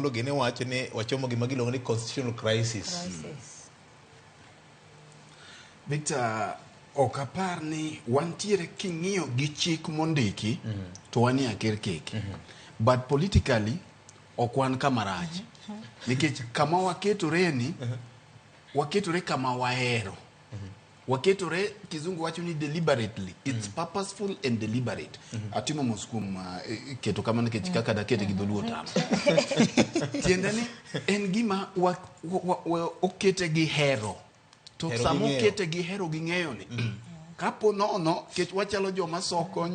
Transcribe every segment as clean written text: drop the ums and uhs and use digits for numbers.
ogolo gine wacho ni wachomo gima giluongo ni constitutional crisis. Victor, ok apar ni wantiere king'iyo gi chik mondiki to wanie aker keke. But politically ok wan kama rach. Nikech kama waketore ni waketore kama wahero. Waketore kizungu wacho ni deliberately. It's purposeful and deliberate. Atimo muskum keto kama nikech kaka da kete gi dholuo tama. Tiende ni en gima okete gi hero. To samo kete gi hero gi ng'eyo ni. Kapo nono kech wachalo joma soko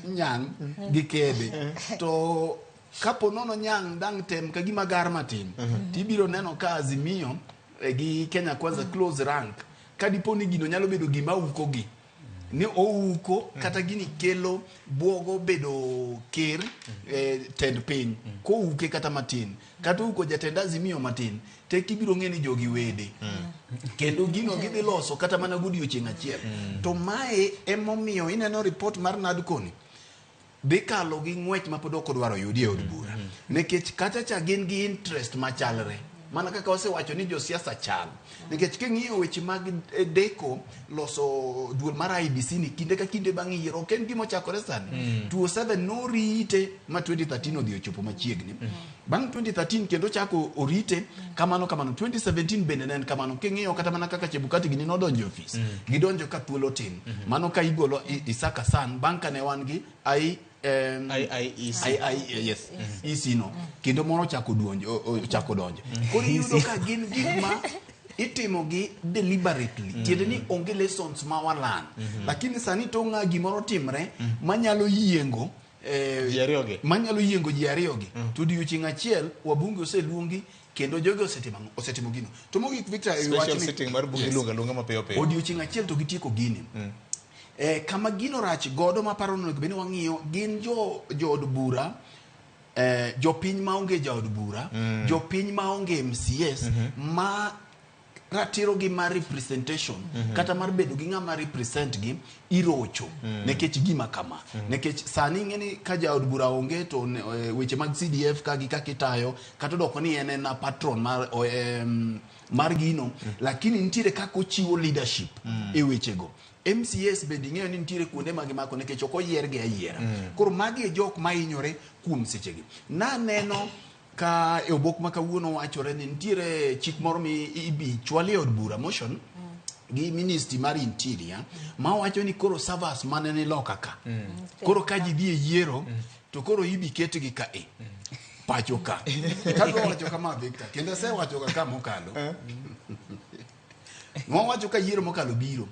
nyang gi kede. To kapo nono nyang dang tem ka gima gar matin. Tibiro neno ka Azimio gi Kenya Kwanza close rank. Kadipo ni gino nyalo bedo gima uko gi. Ni ouko kata gini kelo buogo bedo ker tend piny. Ko uke kata matin. Kata uko jatend Azimio matin. Te kibiro ng'eni jogi wede. Kendo gino gidhi loso kata mana godiochieng' achiel. To mae emomiyo ineno report mar NADCO ni. Dhi kalo gi ng'wech ma pod ok odwaro yudi e od bura. Nikech kata cha gin gi interest machalre. Mana kaka wasewacho ni josiasa chal. Nikech king'iyo weche mag deko loso duol mar IBC ni kinde ka kinde bang' yiero ok en gima ochakore sani. 2007 norite ma 2013 odhi ochopo machiegni. Bang' 2013 kendo chako orite kamano 2017 bende ne en kamano. King'iyo kata mana kaka Chebukati gini nodonjo ofis. Gidonjo ka thuolo tin. Mano ka igolo Isaka San bang' kane wan gi yes. Isino. Kendo moro chako donjo. Koro yudo ka gin gima itimo gi deliberately. Tiende ni onge lessons ma walan. Lakini sani to ng'a gimoro timre manyalo yiengo manyalo yiengo ji ariyogi. To odiochieng' achiel wabunge oseluongi kendo jogi osetimo gino. To mogik Victor special sitting mar bunge luonga mapiyo piyo. Odiochieng' achiel to gitieko gini. Kama gino rach godo maparo no bende wang'iyo gin jo od bura jopiny maonge jaod bura jopiny maonge MCS ma ratiro gi mar representation kata mar bedo gi ng'ama represent gi irocho nekech gima kama nekech sani ng'eni ka jaod bura onge to weche mag CDF ka gi kakitayo kata doko ni en na patron mar gino lakini nitiere kako chiwo leadership e wechego. MCS bende ng'eyo ni nitiere kuonde magimako nekech ok oyiergi ayiera. Koro magi e jok mainyore kuom sechegi. Naneno ka e obok ma kawuono wachore ni nitiere chik moro mi ibi chwali od bura motion gi Ministry mar Interior ma wacho ni koro servers mane ni loka ka. Koro ka ji dhi e yiero to koro ibi ketgi ka pacho ka. Kadwa wacho kama Victor kendo se wacho ka mokalo. Wacho ka yiero mokalo biro.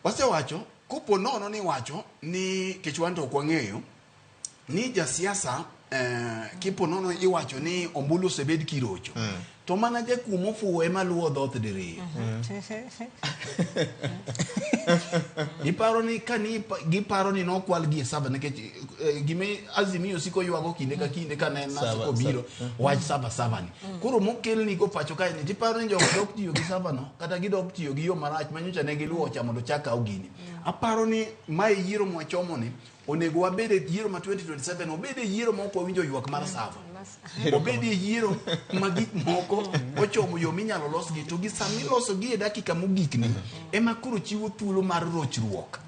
Wasewacho kopo nono ni wacho ni kechwanto ok wang'eyo ni jasiasa kipo nono iwacho ni ombulu osebed kirocho to mana jakumo fuwo ema luwo dhoth diriyo. Giparo ni nokwal gi saba nikech gime Azimio siko ywago kinde ka kinde ka ne nasiko biro wach saba ni. Koro mokel ni go pacho kae ni tiparo ni jok dok tiyo gi saba no kata gidok tiyo gi yo marach manyocha ne giluwo cha mondo chaka ogini. Aparo ni mai yiero mwachomo ni onego wabede yiero ma 2027 obede yiero moko winjo ywak mar sava. Obede yiero magik moko ochomo yo minyalo losgi to gi sami loso gi e dakika mogik ni ema koro chiwo thuolo mar rochruok.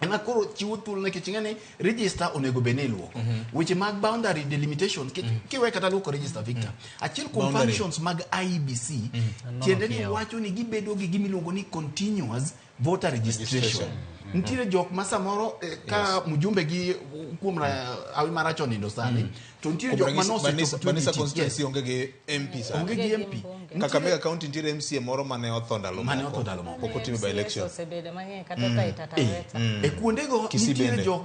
Ema koro chiwo thuolo nekech ng'eni register onego bene luoko. Weche mag boundary delimitation kiwe kata luoko register Victor. Achiel kuom functions mag IBC tiende ni wacho ni gibedo gi gimiluongo ni continuous voter registration. Nitiere jok ma samoro ka mjumbe gi kuom awi maracho nindo sani to nitiere jok ma Banisa constituency onge gi MP sani. Onge gi MP. Kakamega county nitiere MCA moro mane otho ndalo moko. Poko timo by election. E kuondego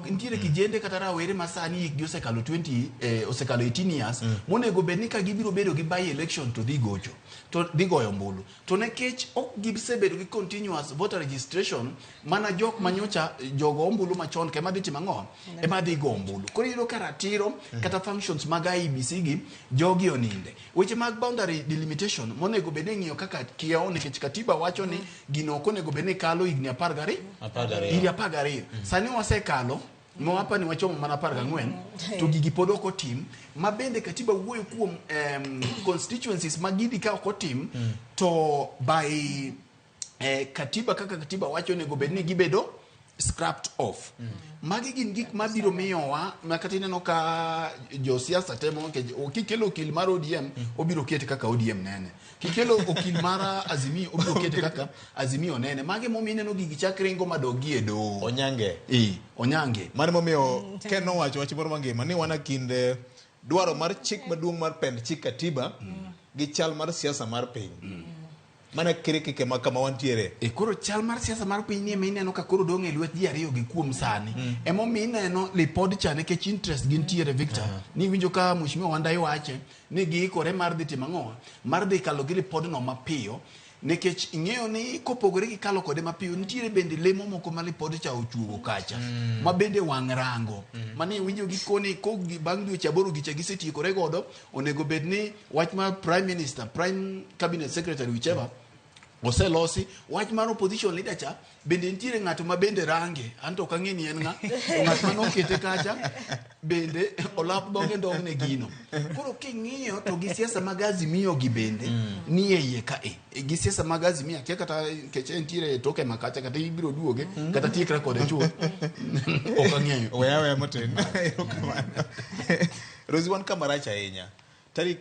nitiere kijende kata rawere ma sani hikgi osekalo 18 years monego bedni ka gibiro bedo gi by election to dhi gocho to dhi goyo ombulu to nekech ok gisebedo gi continuous voter registration mana jok manyocha jogo ombulu machon kema dhi timo ang'o ema dhi go ombulu. Koro iyudo ka ratiro kata functions mag IBC gi jogi oninde. Weche mag boundary delimitation monego bed ni ng'iyo kaka kieo nikech katiba wacho ni gino ok onego bed ni kalo higni 12. Sani wasekalo Mwapa ni wachomo mana 14 to gigi pod ok otim, ma bende katiba wuoyo kuom constituencies magidi ka ok otim, to by katiba kaka katiba wacho nego bedni gibedo scrapped off. Magi gin gik mabiro miyowa makati neno ka josiasa temo kikelo okil mar ODM obiro kete kaka ODM nene, kikelo okil mar Azimio obiro kete kaka Azimio nene. Magi momi neno gigi chakringo madogie do onyange onyange mane momiyo Ken nowacho wach moro mangima ni wana kinde dwaro mar chik maduong' mar pend chik katiba gi chal mar siasa mar piny mana kike makama wantiere. Koro chal mar siasa mar piny ni mineno ka koro dong' e lwet ji ariyo gi kuom sani. Emo mineno Lipot cha nikech interest gin tiere Victor. Ni winjo ka Mheshimiwa Wandai wache ni giikore mar dhi timo ang'o, mar dhi kalo gi Lipot no mapiyo, nikech ing'eyo ni kopogore gi kalo kode mapiyo nitiere bende lemo moko ma Lipot cha ochuogo kacha ma bende wang' rango mani winjo gi koni ko bang' dweche 8 gicha gisetiekore godo, onego bed ni wach mar Prime Minister, Prime Cabinet Secretary, whichever oselosi. Wach mar opposition leader cha bende nitiere ng'ato ma bende range, anto ka ng'eni en ng'at ma nokete kacha bende olap dhoge ndogne gino. Koro king'iyo to gi siasa mag Azimio gi bende ni e iye ka gi siasa mag Azimio kia kata keche nitiere toke makacha kata ibiro duoge kata tiekra kode chuo ok ang'eyo weya moten. Rosi wan kamaracha ahinya tarik